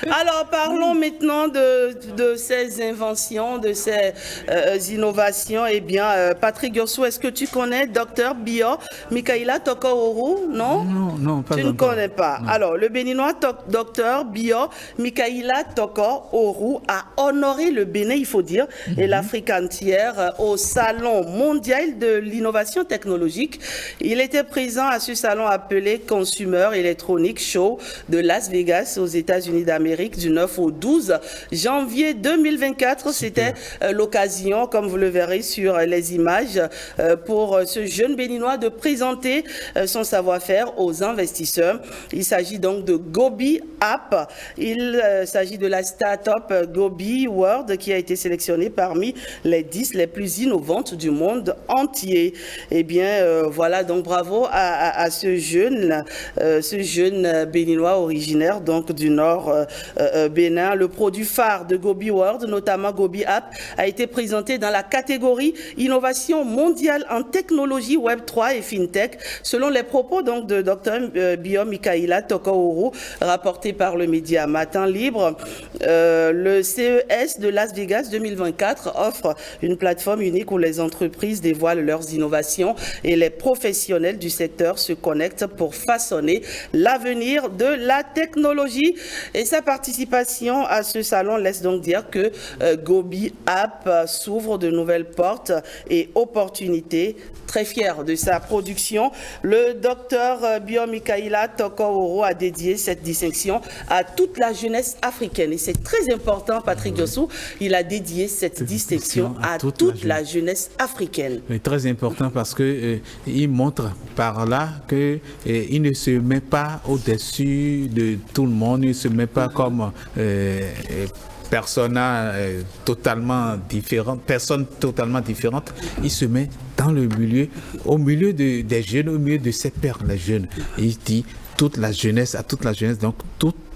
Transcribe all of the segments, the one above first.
Alors, parlons maintenant de ces inventions, de ces innovations. Eh bien, Patrick Gyossou, est-ce que tu connais Dr Bio Mikaila Toko-Oru? Non? Non, non, pas Tu ne encore. connais pas. Non. Alors, le béninois Dr Bio Mikaila Toko-Oru a honoré le Bénin, il faut dire, et l'Afrique entière au Salon mondial de l'innovation technologique. Il était présent à ce salon appelé Consumer Electronic Show de Las Vegas aux États-Unis d'Amérique du 9 au 12 janvier 2024. C'était l'occasion, comme vous le verrez sur les images, pour ce jeune béninois de présenter son savoir-faire aux investisseurs. Il s'agit donc de Gobi App. Il s'agit de la start-up Gobi World qui a été sélectionnée parmi les 10 les plus innovantes du monde entier. Eh bien, voilà, donc bravo à ce jeune béninois originaire donc du nord Bénin. Le produit phare de Gobi World, notamment Gobi App, a été présenté dans la catégorie Innovation mondiale en technologie Web3 et FinTech, selon les propos donc de Dr Bio Mikaila Toko-Oru, rapporté par le média Matin Libre. Le CES de Las Vegas 2024 offre une plateforme unique où les entreprises dévoilent leurs innovations et les professionnels du secteur se connectent pour façonner l'avenir de la technologie. Et sa participation à ce salon laisse donc dire que Gobi App s'ouvre de nouvelles portes et opportunités. Très fier de sa production, le docteur Bio Mikaila Toko-Oru a dédié cette distinction à toute la jeunesse africaine. Et c'est très important, Patrick Gyossou, il a dédié cette distinction à toute la jeunesse africaine. C'est très important parce qu'il montre par là qu'il ne se met pas au-dessus de tout le monde, il ne se met pas comme personne totalement différente, il se met dans le milieu, au milieu des jeunes, au milieu de ses pairs, les jeunes. Et il dit toute la jeunesse, donc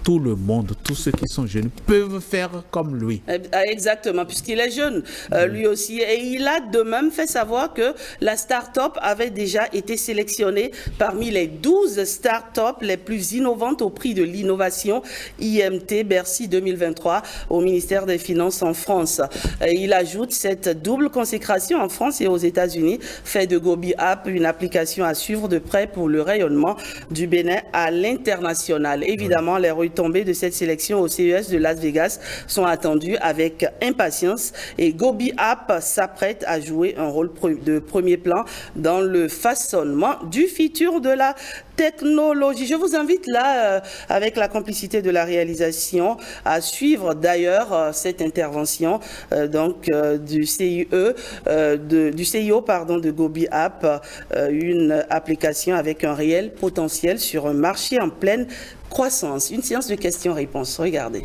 tout le monde, tous ceux qui sont jeunes peuvent faire comme lui. Exactement, puisqu'il est jeune, lui aussi. Et il a de même fait savoir que la start-up avait déjà été sélectionnée parmi les 12 start-up les plus innovantes au prix de l'innovation IMT Bercy 2023 au ministère des Finances en France. Et il ajoute cette double consécration en France et aux États-Unis fait de Gobi App une application à suivre de près pour le rayonnement du Bénin à l'international. Évidemment, les retombées de cette sélection au CES de Las Vegas sont attendues avec impatience et Gobi App s'apprête à jouer un rôle de premier plan dans le façonnement du futur de la technologie. Je vous invite là, avec la complicité de la réalisation, à suivre d'ailleurs cette intervention du CIO de Gobi App, une application avec un réel potentiel sur un marché en pleine croissance. Une séance de questions-réponses. Regardez.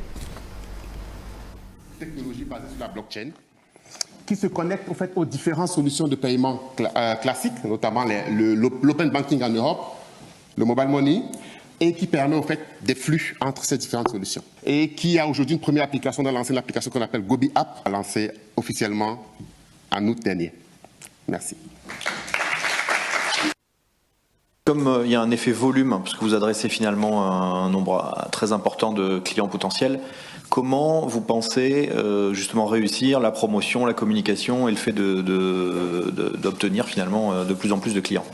Technologie basée sur la blockchain qui se connecte en fait aux différentes solutions de paiement classiques, notamment l'open banking en Europe, le mobile money, et qui permet en fait des flux entre ces différentes solutions. Et qui a aujourd'hui une première application, on a lancé l'application qu'on appelle Gobi App, lancée officiellement en août dernier. Merci. Comme il y a un effet volume, parce que vous adressez finalement un nombre très important de clients potentiels, comment vous pensez justement réussir la promotion, la communication et le fait d'obtenir finalement de plus en plus de clients?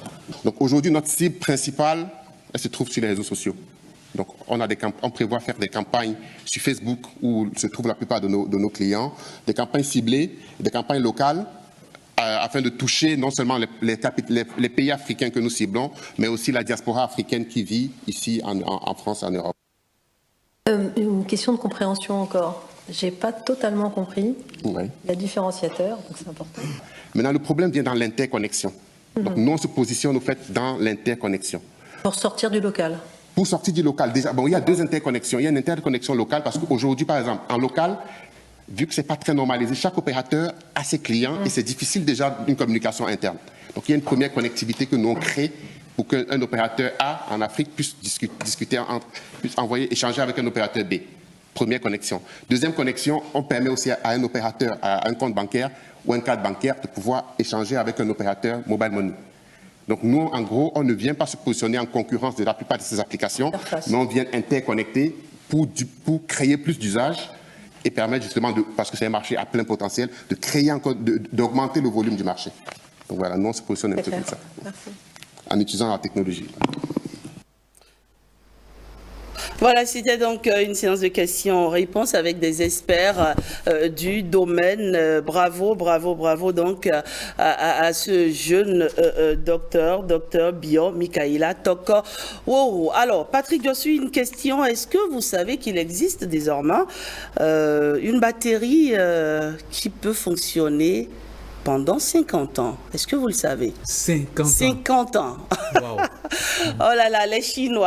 Donc aujourd'hui, notre cible principale, elle se trouve sur les réseaux sociaux. Donc on prévoit faire des campagnes sur Facebook où se trouvent la plupart de nos clients, des campagnes ciblées, des campagnes locales, afin de toucher non seulement les pays africains que nous ciblons, mais aussi la diaspora africaine qui vit ici en France et en Europe. Une question de compréhension encore. Je n'ai pas totalement compris. Oui. Il y a différenciateur, donc c'est important. Maintenant, le problème vient dans l'interconnexion. Donc nous, on se positionne au fait dans l'interconnexion. Pour sortir du local. Pour sortir du local, déjà, bon, il y a deux interconnexions. Il y a une interconnexion locale parce qu'aujourd'hui, par exemple, en local, vu que ce n'est pas très normalisé, chaque opérateur a ses clients et c'est difficile déjà une communication interne. Donc il y a une première connectivité que nous on crée pour qu'un opérateur A en Afrique puisse discuter, puisse échanger avec un opérateur B. Première connexion. Deuxième connexion, on permet aussi à un opérateur, à un compte bancaire ou un cadre bancaire de pouvoir échanger avec un opérateur mobile money. Donc nous, en gros, on ne vient pas se positionner en concurrence de la plupart de ces applications, mais on vient interconnecter pour créer plus d'usages et permettre justement, parce que c'est un marché à plein potentiel, de créer encore, d'augmenter le volume du marché. Donc voilà, nous on se positionne un peu comme ça, en utilisant la technologie. Voilà, c'était donc une séance de questions-réponses avec des experts du domaine. Bravo donc à ce jeune docteur bio, Michaïla Toko. Wow. Alors, Patrick Diossu, une question. Est-ce que vous savez qu'il existe désormais une batterie qui peut fonctionner pendant 50 ans? Est-ce que vous le savez? 50 ans. 50 ans. Wow. Oh là là, les Chinois.